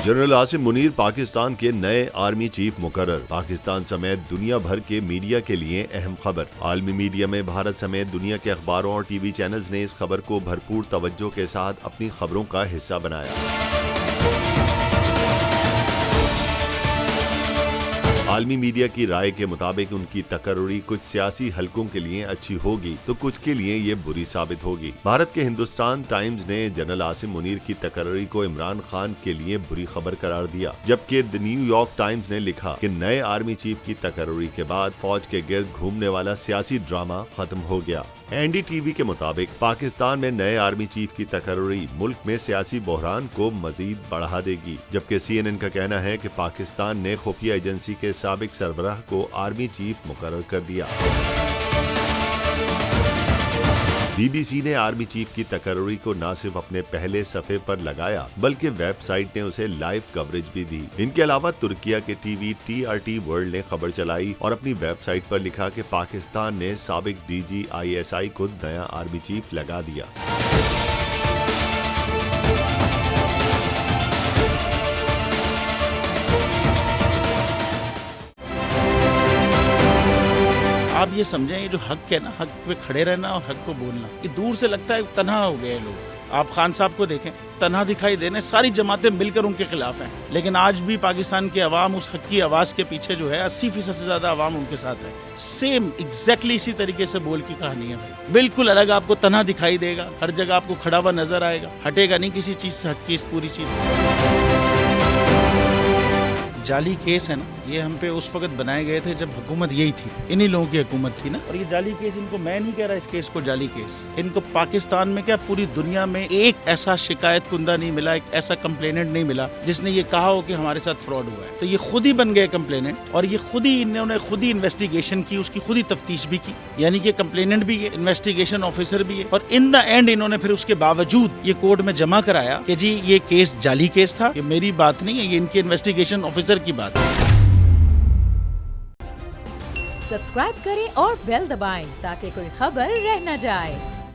General Asim Munir Pakistan के नए army chief मुकर्रर। पाकिस्तान समेत दुनिया भर के मीडिया के लिए अहम खबर। आलमी मीडिया में भारत समेत दुनिया के अखबारों और टीवी चैनल्स ने इस खबर को भरपूर तवज्जो के साथ अपनी खबरों का हिस्सा बनाया। आलमी मीडिया की राय के मुताबिक उनकी तकर्रुरी कुछ सियासी हलकों के लिए अच्छी होगी तो कुछ के लिए ये बुरी साबित होगी। भारत के हिंदुस्तान टाइम्स ने जनरल आसिम मुनीर की तकर्रुरी को इमरान खान के लिए बुरी खबर करार दिया, जबकि द न्यूयॉर्क टाइम्स ने लिखा कि नए आर्मी चीफ की तकर्रुरी के बाद फौज के गिर्द घूमने वाला सियासी ड्रामा खत्म हो गया। एनडीटीवी के मुताबिक पाकिस्तान में नए आर्मी चीफ की तकर्रुरी मुल्क में सियासी बहरान को मजीद बढ़ा देगी, जबकि CNN का कहना है कि पाकिस्तान ने खुफिया एजेंसी के साबिक सरबराह को आर्मी चीफ मुकर्रर कर दिया। BBC ने आर्मी चीफ की तकर्रुरी को न सिर्फ अपने पहले सफे पर लगाया बल्कि वेबसाइट ने उसे लाइव कवरेज भी दी। इनके अलावा तुर्किया के टीवी TRT वर्ल्ड ने खबर चलाई और अपनी वेबसाइट पर लिखा कि पाकिस्तान ने साबिक DG ISI को नया आर्मी चीफ लगा दिया। आप ये समझें, ये जो हक है ना, हक पे खड़े रहना और हक को बोलना, ये दूर से लगता है तन्हा हो गए लोग। आप खान साहब को देखें, तन्हा दिखाई देने, सारी जमातें मिलकर उनके खिलाफ हैं, लेकिन आज भी पाकिस्तान की आवाम उस हक की आवाज़ के पीछे जो है 80% से ज़्यादा आवाम उनके साथ है। सेम एग्जैक्टली इसी तरीके से बोल की कहानी है भाई, बिल्कुल अलग आपको तन्हा दिखाई देगा, हर जगह आपको खड़ा हुआ नजर आएगा, हटेगा नहीं किसी चीज़ से, हक की इस पूरी चीज़ से। जाली केस है ना, ये हम पे उस वक्त बनाए गए थे जब हुकूमत यही थी, इन्हीं लोगों की हुकूमत थी ना। और ये जाली केस, इनको मैं नहीं कह रहा इस केस को जाली केस, इनको पाकिस्तान में क्या पूरी दुनिया में एक ऐसा शिकायत कुंदा नहीं मिला, एक ऐसा कंप्लेनेंट नहीं मिला जिसने ये कहा हो कि हमारे साथ फ्रॉड हुआ है। तो ये खुद ही बन गए कंप्लेनेंट और ये खुद ही इन्होंने खुद ही इन्वेस्टिगेशन की, उसकी खुद ही तफ्तीश भी की, यानी कि कंप्लेनेंट भी है, इन्वेस्टिगेशन ऑफिसर भी है, और इन द एंड इन्होंने फिर उसके बावजूद ये कोर्ट में जमा कराया कि जी ये केस जाली केस था। ये मेरी बात नहीं है, ये इनके इन्वेस्टिगेशन ऑफिसर की बात है। सब्सक्राइब करें और बेल दबाएं ताकि कोई खबर रह न जाए।